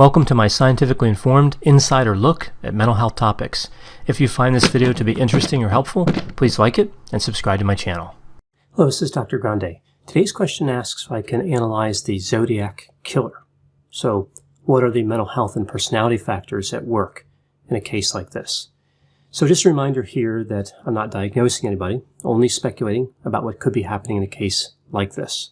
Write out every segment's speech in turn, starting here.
Welcome to my scientifically informed insider look at mental health topics. If you find this video to be interesting or helpful, please like it and subscribe to my channel. Hello, this is Dr. Grande. Today's question asks if I can analyze the Zodiac killer. So, what are the mental health and personality factors at work in a case like this? So just a reminder here that I'm not diagnosing anybody, only speculating about what could be happening in a case like this.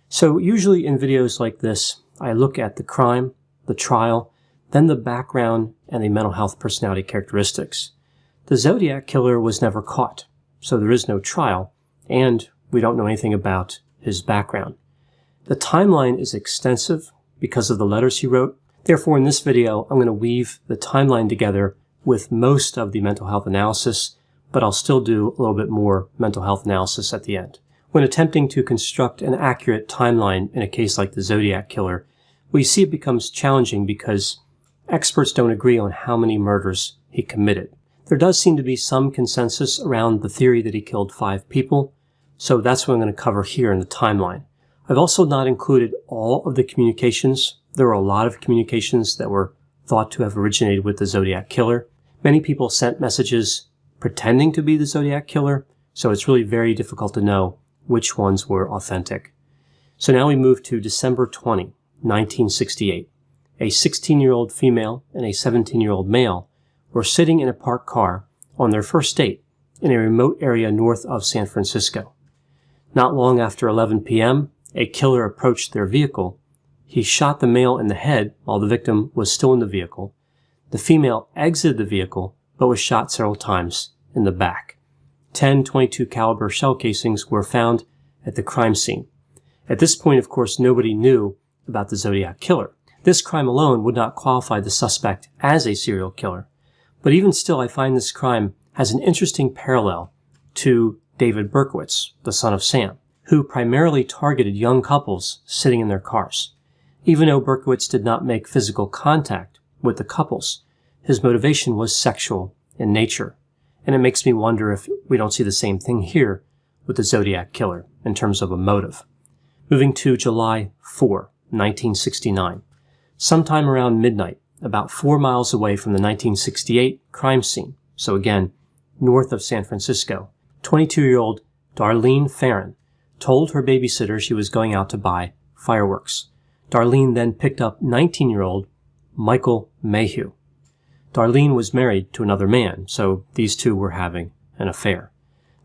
So usually in videos like this, I look at the crime, the trial, then the background and the mental health personality characteristics. The Zodiac killer was never caught, so there is no trial, and we don't know anything about his background. The timeline is extensive because of the letters he wrote. Therefore, in this video, I'm going to weave the timeline together with most of the mental health analysis, but I'll still do a little bit more mental health analysis at the end. When attempting to construct an accurate timeline in a case like the Zodiac killer, we see it becomes challenging because experts don't agree on how many murders he committed. There does seem to be some consensus around the theory that he killed 5 people, so that's what I'm going to cover here in the timeline. I've also not included all of the communications. There are a lot of communications that were thought to have originated with the Zodiac killer. Many people sent messages pretending to be the Zodiac killer, so it's really very difficult to know which ones were authentic. So now we move to December 20, 1968. A 16-year-old female and a 17-year-old male were sitting in a parked car on their first date in a remote area north of San Francisco. Not long after 11 p.m., a killer approached their vehicle. He shot the male in the head while the victim was still in the vehicle. The female exited the vehicle but was shot several times in the back. 10 .22 caliber shell casings were found at the crime scene. At this point, of course, nobody knew about the Zodiac killer. This crime alone would not qualify the suspect as a serial killer. But even still, I find this crime has an interesting parallel to David Berkowitz, the son of Sam, who primarily targeted young couples sitting in their cars. Even though Berkowitz did not make physical contact with the couples, his motivation was sexual in nature. And it makes me wonder if we don't see the same thing here with the Zodiac killer in terms of a motive. Moving to July 4, 1969. Sometime around midnight, about 4 miles away from the 1968 crime scene, so again, north of San Francisco, 22-year-old Darlene Farron told her babysitter she was going out to buy fireworks. Darlene then picked up 19-year-old Michael Mayhew. Darlene was married to another man, so these two were having an affair.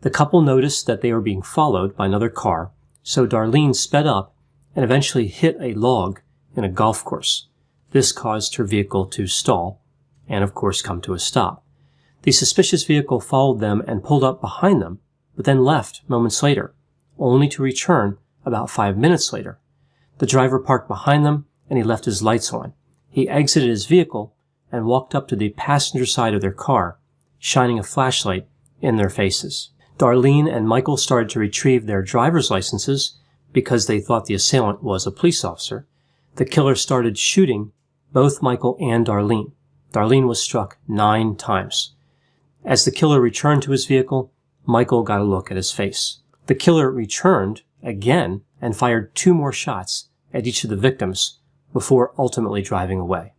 The couple noticed that they were being followed by another car, so Darlene sped up and eventually hit a log in a golf course. This caused her vehicle to stall and, of course, come to a stop. The suspicious vehicle followed them and pulled up behind them, but then left moments later, only to return about 5 minutes later. The driver parked behind them and he left his lights on. He exited his vehicle and walked up to the passenger side of their car, shining a flashlight in their faces. Darlene and Michael started to retrieve their driver's licenses because they thought the assailant was a police officer. The killer started shooting both Michael and Darlene. Darlene was struck 9 times. As the killer returned to his vehicle, Michael got a look at his face. The killer returned again and fired 2 more shots at each of the victims before ultimately driving away.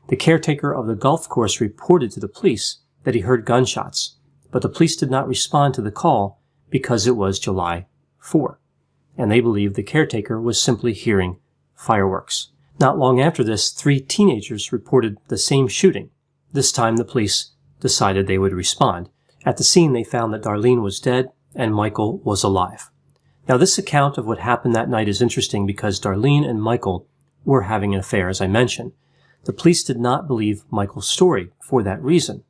The caretaker of the golf course reported to the police that he heard gunshots, but the police did not respond to the call because it was July 4, and they believed the caretaker was simply hearing fireworks. Not long after this, 3 teenagers reported the same shooting. This time the police decided they would respond. At the scene, they found that Darlene was dead and Michael was alive. Now, this account of what happened that night is interesting because Darlene and Michael were having an affair, as I mentioned. The police did not believe Michael's story for that reason.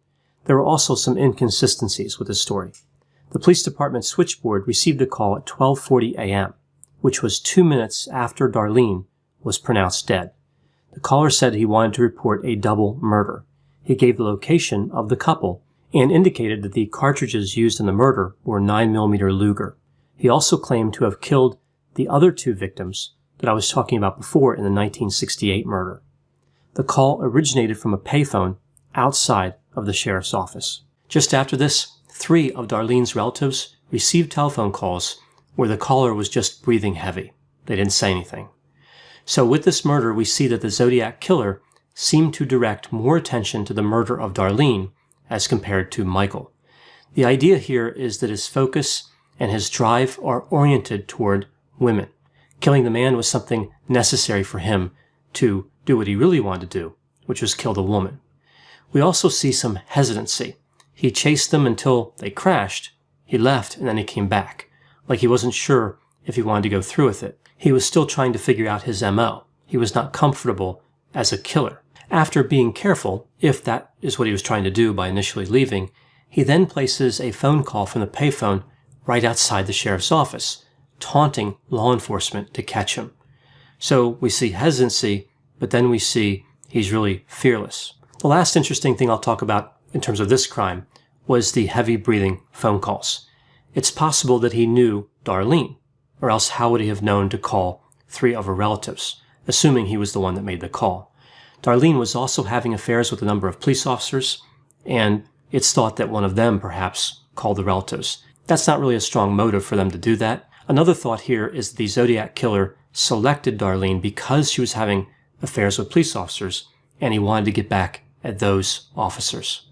There were also some inconsistencies with the story. The police department switchboard received a call at 12:40 a.m., which was 2 minutes after Darlene was pronounced dead. The caller said he wanted to report a double murder. He gave the location of the couple and indicated that the cartridges used in the murder were 9mm Luger. He also claimed to have killed the other 2 victims that I was talking about before in the 1968 murder. The call originated from a payphone outside of the sheriff's office. Just after this, 3 of Darlene's relatives received telephone calls where the caller was just breathing heavy. They didn't say anything. So with this murder, we see that the Zodiac killer seemed to direct more attention to the murder of Darlene as compared to Michael. The idea here is that his focus and his drive are oriented toward women. Killing the man was something necessary for him to do what he really wanted to do, which was kill the woman. We also see some hesitancy. He chased them until they crashed. He left and then he came back, like he wasn't sure if he wanted to go through with it. He was still trying to figure out his MO. He was not comfortable as a killer. After being careful, if that is what he was trying to do by initially leaving, he then places a phone call from the payphone right outside the sheriff's office, taunting law enforcement to catch him. So we see hesitancy, but then we see he's really fearless. The last interesting thing I'll talk about in terms of this crime was the heavy breathing phone calls. It's possible that he knew Darlene, or else how would he have known to call 3 of her relatives, assuming he was the one that made the call. Darlene was also having affairs with a number of police officers, and it's thought that one of them perhaps called the relatives. That's not really a strong motive for them to do that. Another thought here is that the Zodiac killer selected Darlene because she was having affairs with police officers, and he wanted to get back at those officers.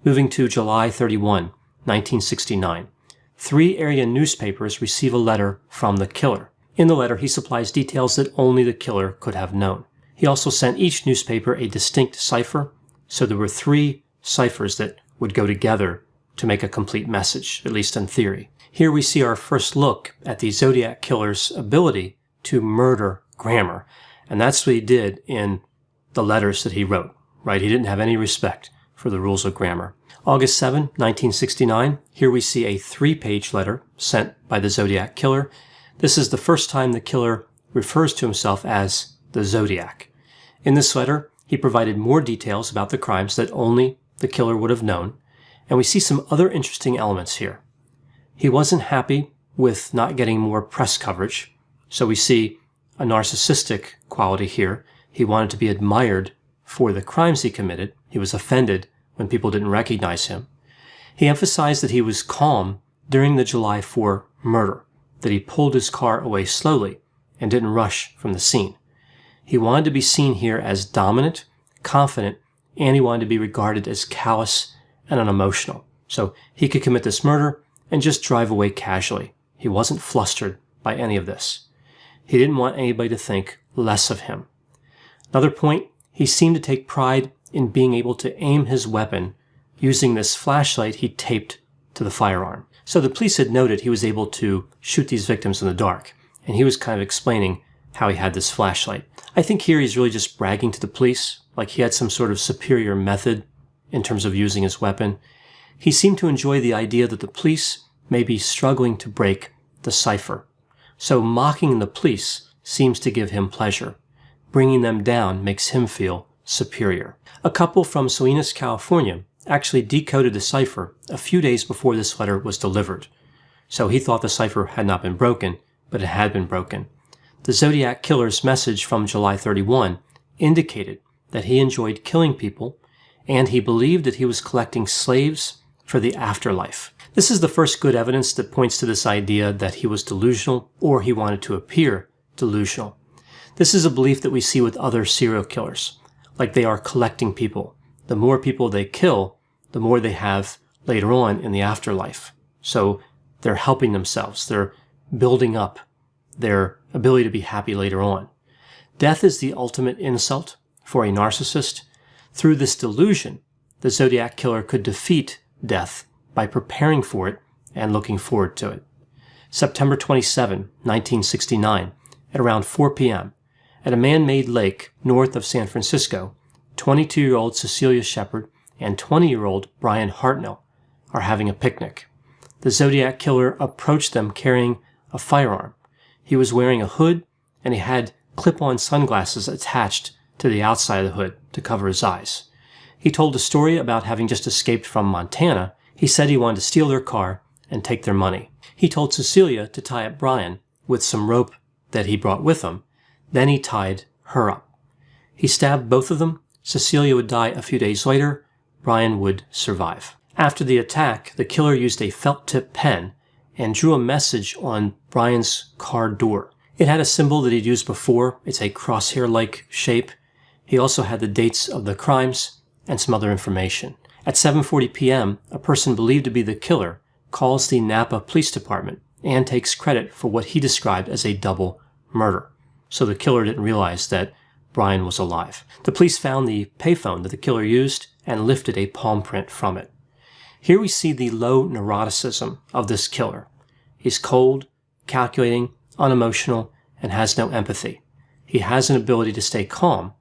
Moving to July 31, 1969. 3 area newspapers receive a letter from the killer. In the letter, he supplies details that only the killer could have known. He also sent each newspaper a distinct cipher, so there were 3 ciphers that would go together to make a complete message, at least in theory. Here we see our first look at the Zodiac killer's ability to murder grammar, and that's what he did in the letters that he wrote, right? He didn't have any respect for the rules of grammar. August 7, 1969, here we see a 3-page letter sent by the Zodiac killer. This is the first time the killer refers to himself as the Zodiac. In this letter, he provided more details about the crimes that only the killer would have known, and we see some other interesting elements here. He wasn't happy with not getting more press coverage, so we see a narcissistic quality here. He wanted to be admired for the crimes he committed. He was offended when people didn't recognize him. He emphasized that he was calm during the July 4 murder, that he pulled his car away slowly and didn't rush from the scene. He wanted to be seen here as dominant, confident, and he wanted to be regarded as callous and unemotional. So he could commit this murder and just drive away casually. He wasn't flustered by any of this. He didn't want anybody to think less of him. Another point, he seemed to take pride in being able to aim his weapon using this flashlight he taped to the firearm. So the police had noted he was able to shoot these victims in the dark, and he was kind of explaining how he had this flashlight. I think here he's really just bragging to the police, like he had some sort of superior method in terms of using his weapon. He seemed to enjoy the idea that the police may be struggling to break the cipher. So mocking the police seems to give him pleasure. Bringing them down makes him feel superior. A couple from Salinas, California actually decoded the cipher a few days before this letter was delivered. So he thought the cipher had not been broken, but it had been broken. The Zodiac killer's message from July 31 indicated that he enjoyed killing people, and he believed that he was collecting slaves for the afterlife. This is the first good evidence that points to this idea that he was delusional or he wanted to appear delusional. This is a belief that we see with other serial killers, like they are collecting people. The more people they kill, the more they have later on in the afterlife. So they're helping themselves. They're building up their ability to be happy later on. Death is the ultimate insult for a narcissist. Through this delusion, the Zodiac killer could defeat death by preparing for it and looking forward to it. September 27, 1969, at around 4 p.m., at a man-made lake north of San Francisco, 22-year-old Cecilia Shepard and 20-year-old Brian Hartnell are having a picnic. The Zodiac killer approached them carrying a firearm. He was wearing a hood, and he had clip-on sunglasses attached to the outside of the hood to cover his eyes. He told a story about having just escaped from Montana. He said he wanted to steal their car and take their money. He told Cecilia to tie up Brian with some rope that he brought with him. Then he tied her up. He stabbed both of them. Cecilia would die a few days later. Brian would survive. After the attack, the killer used a felt-tip pen and drew a message on Brian's car door. It had a symbol that he'd used before. It's a crosshair-like shape. He also had the dates of the crimes and some other information. At 7:40 p.m., a person believed to be the killer calls the Napa Police Department and takes credit for what he described as a double murder. So the killer didn't realize that Brian was alive. The police found the payphone that the killer used and lifted a palm print from it. Here we see the low neuroticism of this killer. He's cold, calculating, unemotional, and has no empathy. He has an ability to stay calm.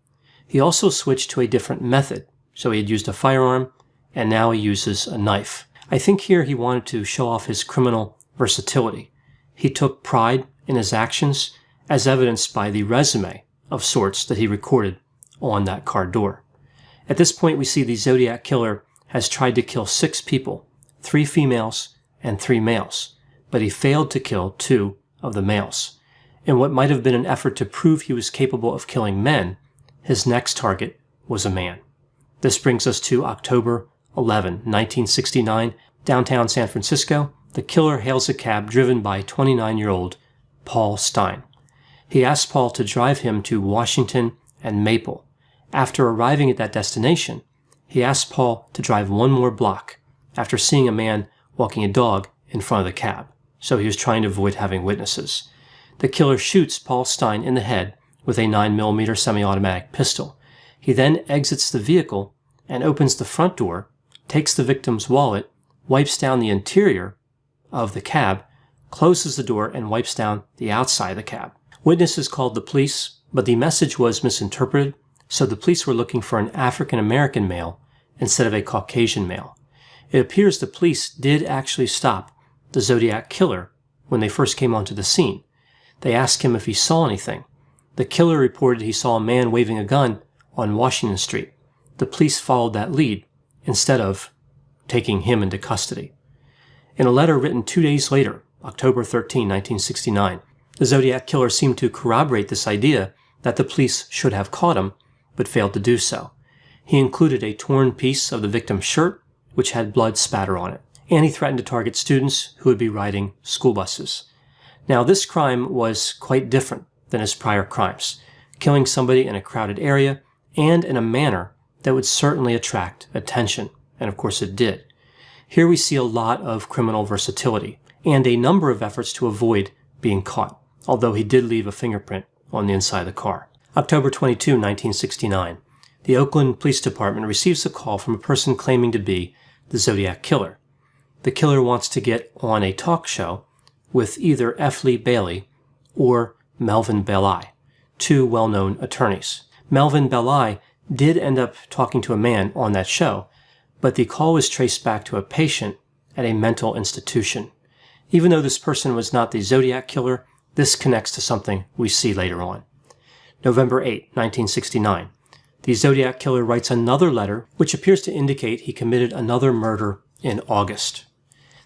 He also switched to a different method. So he had used a firearm, and now he uses a knife. I think here he wanted to show off his criminal versatility. He took pride in his actions, as evidenced by the resume of sorts that he recorded on that car door. At this point, we see the Zodiac killer has tried to kill 6 people, 3 females and 3 males, but he failed to kill 2 of the males. In what might have been an effort to prove he was capable of killing men, his next target was a man. This brings us to October 11, 1969, downtown San Francisco. The killer hails a cab driven by 29-year-old Paul Stine. He asks Paul to drive him to Washington and Maple. After arriving at that destination, he asks Paul to drive 1 more block after seeing a man walking a dog in front of the cab. So he was trying to avoid having witnesses. The killer shoots Paul Stine in the head with a 9mm semi-automatic pistol. He then exits the vehicle and opens the front door, takes the victim's wallet, wipes down the interior of the cab, closes the door, and wipes down the outside of the cab. Witnesses called the police, but the message was misinterpreted, so the police were looking for an African-American male instead of a Caucasian male. It appears the police did actually stop the Zodiac killer when they first came onto the scene. They asked him if he saw anything. The killer reported he saw a man waving a gun on Washington Street. The police followed that lead instead of taking him into custody. In a letter written 2 days later, October 13, 1969, the Zodiac killer seemed to corroborate this idea that the police should have caught him, but failed to do so. He included a torn piece of the victim's shirt, which had blood spatter on it, and he threatened to target students who would be riding school buses. Now, this crime was quite different than his prior crimes, killing somebody in a crowded area and in a manner that would certainly attract attention, and of course it did. Here we see a lot of criminal versatility and a number of efforts to avoid being caught, although he did leave a fingerprint on the inside of the car. October 22, 1969, the Oakland Police Department receives a call from a person claiming to be the Zodiac killer. The killer wants to get on a talk show with either F. Lee Bailey or Melvin Belli, 2 well-known attorneys. Melvin Belli did end up talking to a man on that show, but the call was traced back to a patient at a mental institution. Even though this person was not the Zodiac killer, this connects to something we see later on. November 8, 1969. The Zodiac killer writes another letter which appears to indicate he committed another murder in August.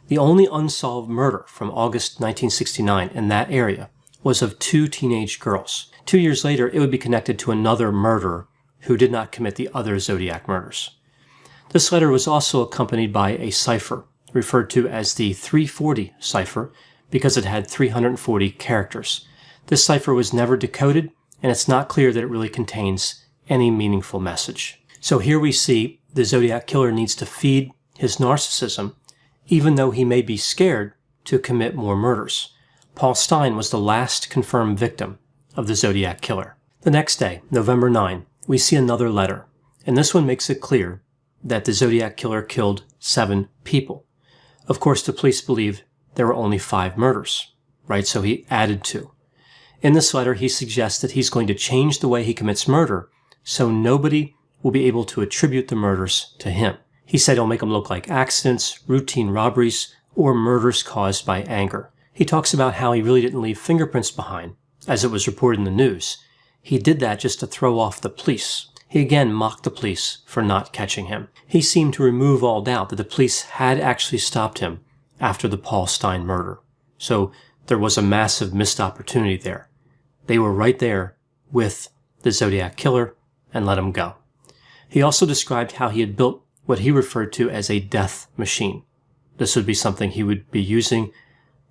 The only unsolved murder from August 1969 in that area was of 2 teenage girls. 2 years later, it would be connected to another murderer who did not commit the other Zodiac murders. This letter was also accompanied by a cipher, referred to as the 340 cipher because it had 340 characters. This cipher was never decoded, and it's not clear that it really contains any meaningful message. So here we see the Zodiac killer needs to feed his narcissism, even though he may be scared to commit more murders. Paul Stine was the last confirmed victim of the Zodiac killer. The next day, November 9, we see another letter, and this one makes it clear that the Zodiac killer killed 7 people. Of course, the police believed there were only 5 murders, right? So he added 2. In this letter, he suggests that he's going to change the way he commits murder so nobody will be able to attribute the murders to him. He said he'll make them look like accidents, routine robberies, or murders caused by anger. He talks about how he really didn't leave fingerprints behind, as it was reported in the news. He did that just to throw off the police. He again mocked the police for not catching him. He seemed to remove all doubt that the police had actually stopped him after the Paul Stine murder. So there was a massive missed opportunity there. They were right there with the Zodiac killer and let him go. He also described how he had built what he referred to as a death machine. This would be something he would be using,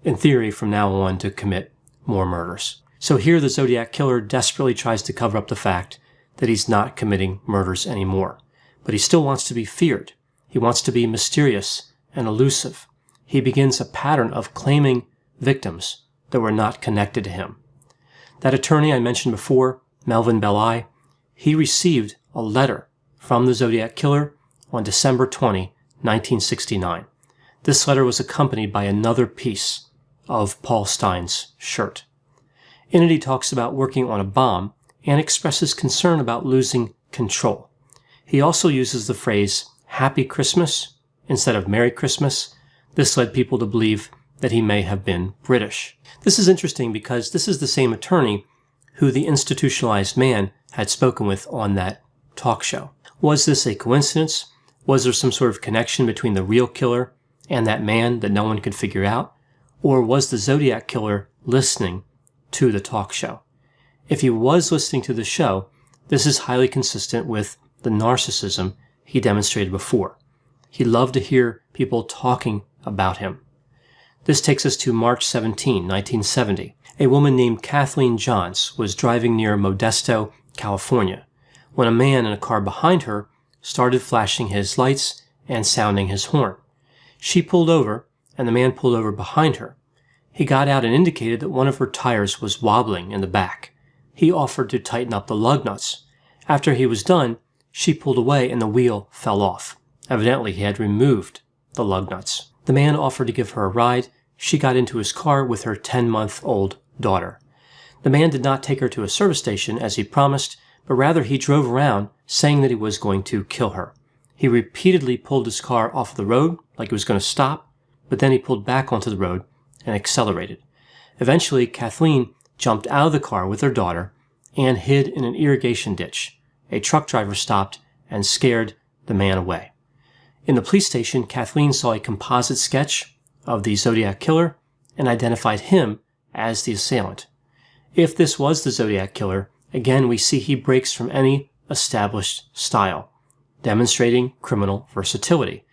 in theory, from now on to commit more murders. So here the Zodiac killer desperately tries to cover up the fact that he's not committing murders anymore. But he still wants to be feared. He wants to be mysterious and elusive. He begins a pattern of claiming victims that were not connected to him. That attorney I mentioned before, Melvin Belli, he received a letter from the Zodiac killer on December 20, 1969. This letter was accompanied by another piece of Paul Stine's shirt. In it, he talks about working on a bomb and expresses concern about losing control. He also uses the phrase Happy Christmas instead of Merry Christmas. This led people to believe that he may have been British. This is interesting because this is the same attorney who the institutionalized man had spoken with on that talk show. Was this a coincidence? Was there some sort of connection between the real killer and that man that no one could figure out? Or was the Zodiac killer listening to the talk show? If he was listening to the show, this is highly consistent with the narcissism he demonstrated before. He loved to hear people talking about him. This takes us to March 17, 1970. A woman named Kathleen Johns was driving near Modesto, California, when a man in a car behind her started flashing his lights and sounding his horn. She pulled over, and the man pulled over behind her. He got out and indicated that one of her tires was wobbling in the back. He offered to tighten up the lug nuts. After he was done, she pulled away and the wheel fell off. Evidently, he had removed the lug nuts. The man offered to give her a ride. She got into his car with her 10-month-old daughter. The man did not take her to a service station as he promised, but rather he drove around saying that he was going to kill her. He repeatedly pulled his car off the road like he was going to stop, but then he pulled back onto the road and accelerated. Eventually, Kathleen jumped out of the car with her daughter and hid in an irrigation ditch. A truck driver stopped and scared the man away. In the police station, Kathleen saw a composite sketch of the Zodiac killer and identified him as the assailant. If this was the Zodiac killer, again we see he breaks from any established style, demonstrating criminal versatility.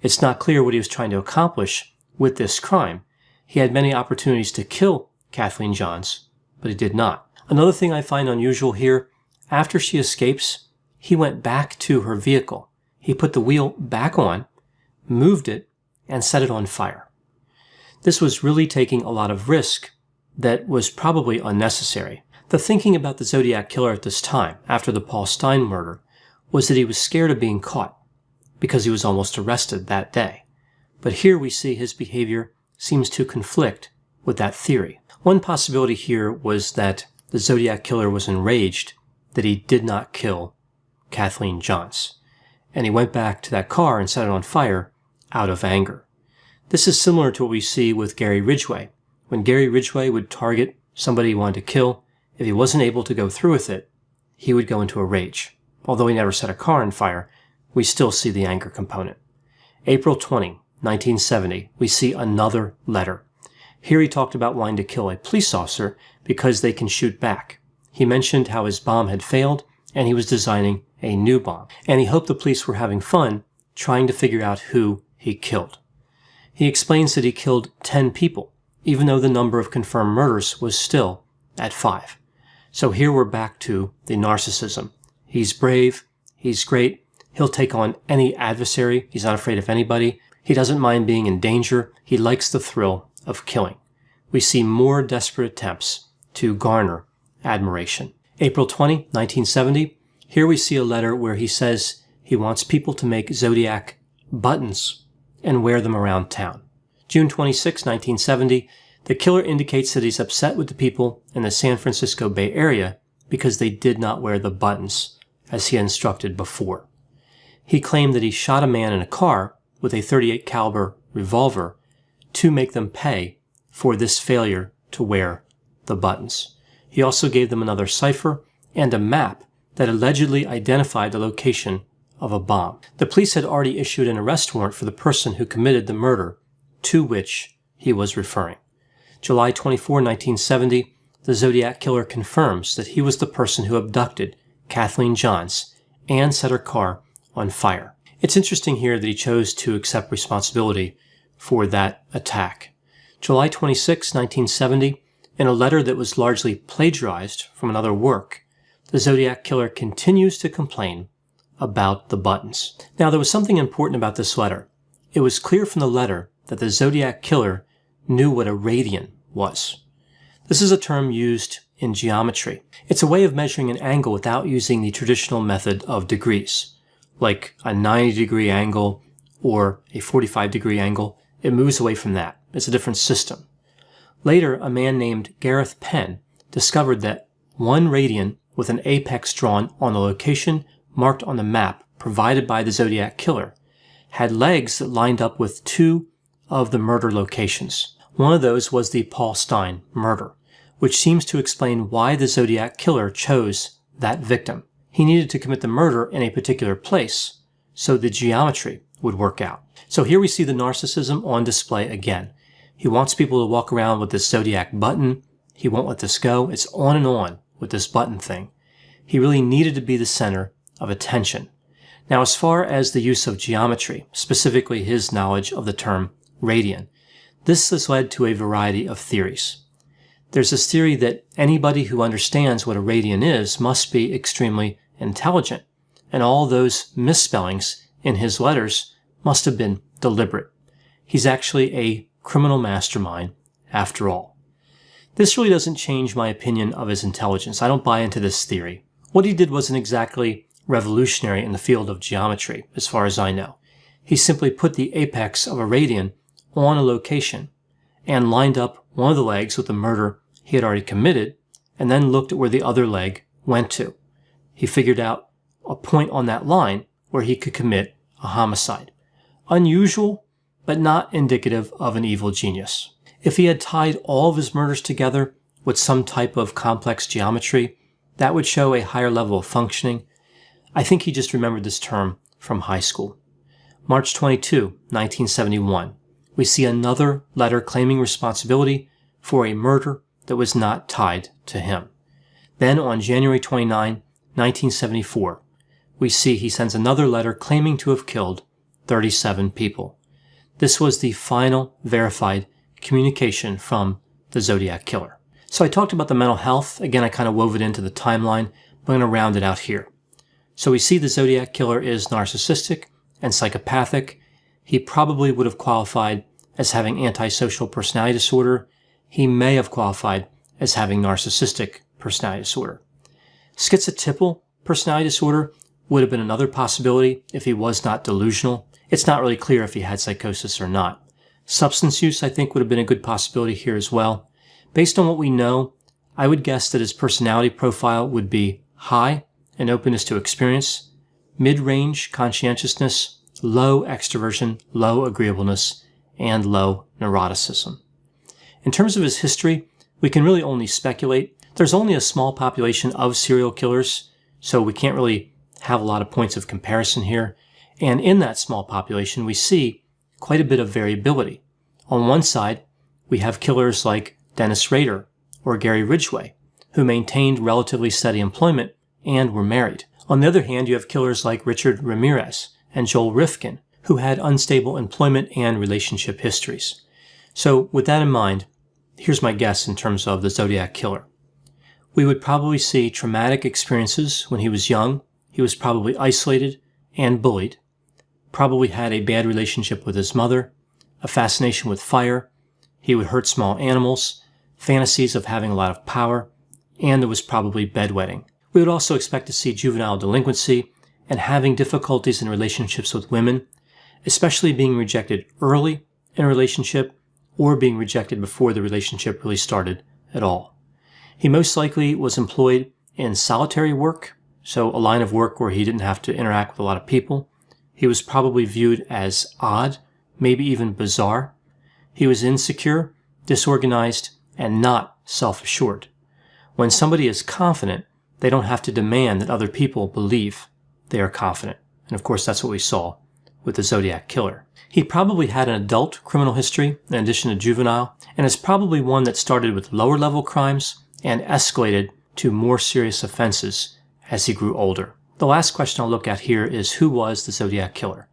It's not clear what he was trying to accomplish with this crime. He had many opportunities to kill Kathleen Johns, but he did not. Another thing I find unusual here, after she escapes, he went back to her vehicle. He put the wheel back on, moved it, and set it on fire. This was really taking a lot of risk that was probably unnecessary. The thinking about the Zodiac killer at this time, after the Paul Stine murder, was that he was scared of being caught because he was almost arrested that day. But here we see his behavior seems to conflict with that theory. One possibility here was that the Zodiac killer was enraged that he did not kill Kathleen Johns, and he went back to that car and set it on fire out of anger. This is similar to what we see with Gary Ridgway. When Gary Ridgway would target somebody he wanted to kill, if he wasn't able to go through with it, he would go into a rage. Although he never set a car on fire, we still see the anger component. April 20, 1970, we see another letter. Here he talked about wanting to kill a police officer because they can shoot back. He mentioned how his bomb had failed and he was designing a new bomb. And he hoped the police were having fun trying to figure out who he killed. He explains that he killed 10 people, even though the number of confirmed murders was still at 5. So here we're back to the narcissism. He's brave. He's great. He'll take on any adversary. He's not afraid of anybody. He doesn't mind being in danger. He likes the thrill of killing. We see more desperate attempts to garner admiration. April 20, 1970. Here we see a letter where he says he wants people to make Zodiac buttons and wear them around town. June 26, 1970. The killer indicates that he's upset with the people in the San Francisco Bay Area because they did not wear the buttons as he instructed before. He claimed that he shot a man in a car with a .38 caliber revolver to make them pay for this failure to wear the buttons. He also gave them another cipher and a map that allegedly identified the location of a bomb. The police had already issued an arrest warrant for the person who committed the murder to which he was referring. July 24, 1970, the Zodiac killer confirms that he was the person who abducted Kathleen Johns and set her car on fire. It's interesting here that he chose to accept responsibility for that attack. July 26, 1970, In a letter that was largely plagiarized from another work, the Zodiac Killer continues to complain about the buttons. Now, there was something important about this letter. It was clear from the letter that the Zodiac Killer knew what a radian was. This is a term used in geometry. It's a way of measuring an angle without using the traditional method of degrees, like a 90-degree angle or a 45-degree angle. It moves away from that. It's a different system. Later, a man named Gareth Penn discovered that 1 radian with an apex drawn on the location marked on the map provided by the Zodiac Killer had legs that lined up with 2 of the murder locations. One of those was the Paul Stine murder, which seems to explain why the Zodiac Killer chose that victim. He needed to commit the murder in a particular place, so the geometry would work out. So here we see the narcissism on display again. He wants people to walk around with this Zodiac button. He won't let this go. It's on and on with this button thing. He really needed to be the center of attention. Now, as far as the use of geometry, specifically his knowledge of the term radian, this has led to a variety of theories. There's this theory that anybody who understands what a radian is must be extremely intelligent, and all those misspellings in his letters must have been deliberate. He's actually a criminal mastermind after all. This really doesn't change my opinion of his intelligence. I don't buy into this theory. What he did wasn't exactly revolutionary in the field of geometry, as far as I know. He simply put the apex of a radian on a location and lined up one of the legs with the murder he had already committed, and then looked at where the other leg went to. He figured out a point on that line where he could commit a homicide. Unusual, but not indicative of an evil genius. If he had tied all of his murders together with some type of complex geometry, that would show a higher level of functioning. I think he just remembered this term from high school. March 22, 1971. We see another letter claiming responsibility for a murder that was not tied to him. Then on January 29, 1974, we see he sends another letter claiming to have killed 37 people. This was the final verified communication from the Zodiac Killer. So I talked about the mental health. Again, I kind of wove it into the timeline. I'm going to round it out here. So we see the Zodiac Killer is narcissistic and psychopathic. He probably would have qualified as having antisocial personality disorder. He may have qualified as having narcissistic personality disorder. Schizotypal personality disorder would have been another possibility if he was not delusional. It's not really clear if he had psychosis or not. Substance use, I think, would have been a good possibility here as well. Based on what we know, I would guess that his personality profile would be high in openness to experience, mid-range conscientiousness, low extroversion, low agreeableness, and low neuroticism. In terms of his history, we can really only speculate. There's only a small population of serial killers, so we can't really have a lot of points of comparison here. And in that small population, we see quite a bit of variability. On one side, we have killers like Dennis Rader or Gary Ridgway, who maintained relatively steady employment and were married. On the other hand, you have killers like Richard Ramirez and Joel Rifkin, who had unstable employment and relationship histories. So with that in mind, here's my guess in terms of the Zodiac Killer. We would probably see traumatic experiences when he was young. He was probably isolated and bullied, probably had a bad relationship with his mother, a fascination with fire. He would hurt small animals, fantasies of having a lot of power, and there was probably bedwetting. We would also expect to see juvenile delinquency and having difficulties in relationships with women, especially being rejected early in a relationship or being rejected before the relationship really started at all. He most likely was employed in solitary work, so a line of work where he didn't have to interact with a lot of people. He was probably viewed as odd, maybe even bizarre. He was insecure, disorganized, and not self-assured. When somebody is confident, they don't have to demand that other people believe they are confident. And of course, that's what we saw with the Zodiac Killer. He probably had an adult criminal history in addition to juvenile, and is probably one that started with lower level crimes and escalated to more serious offenses as he grew older. The last question I'll look at here is, who was the Zodiac Killer?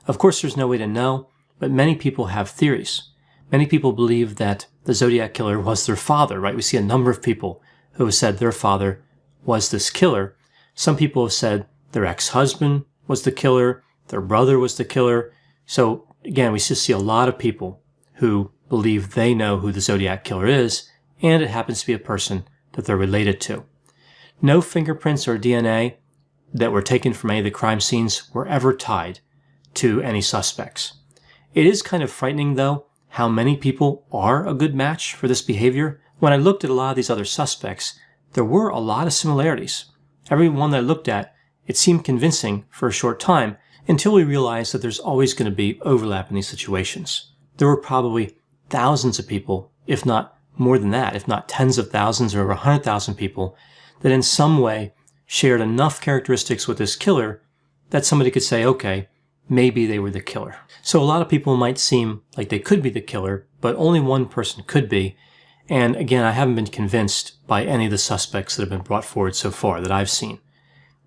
Of course, there's no way to know, but many people have theories. Many people believe that the Zodiac killer was their father, right? We see a number of people who have said their father was this killer. Some people have said their ex-husband was the killer, their brother was the killer. So again, we just see a lot of people who believe they know who the Zodiac killer is, and it happens to be a person that they're related to. No fingerprints or DNA that were taken from any of the crime scenes were ever tied to any suspects. It is kind of frightening, though, how many people are a good match for this behavior. When I looked at a lot of these other suspects, there were a lot of similarities. Every one that I looked at, it seemed convincing for a short time until we realized that there's always going to be overlap in these situations. There were probably thousands of people, if not more than that, if not tens of thousands or over 100,000 people, that in some way shared enough characteristics with this killer that somebody could say, okay, maybe they were the killer. So a lot of people might seem like they could be the killer, but only one person could be. And again, I haven't been convinced by any of the suspects that have been brought forward so far that I've seen.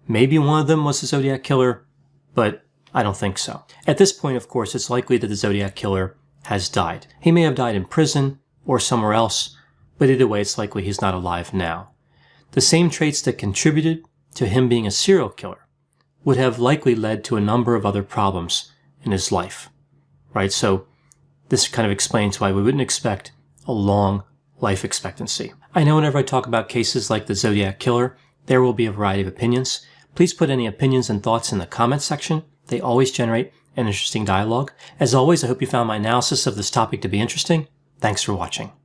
Maybe one of them was the Zodiac killer, but I don't think so. At this point, of course, it's likely that the Zodiac killer has died. He may have died in prison or somewhere else, but either way, it's likely he's not alive now. The same traits that contributed to him being a serial killer would have likely led to a number of other problems in his life, right? So this kind of explains why we wouldn't expect a long life expectancy. I know whenever I talk about cases like the Zodiac killer, there will be a variety of opinions. Please put any opinions and thoughts in the comments section. They always generate an interesting dialogue. As always, I hope you found my analysis of this topic to be interesting. Thanks for watching.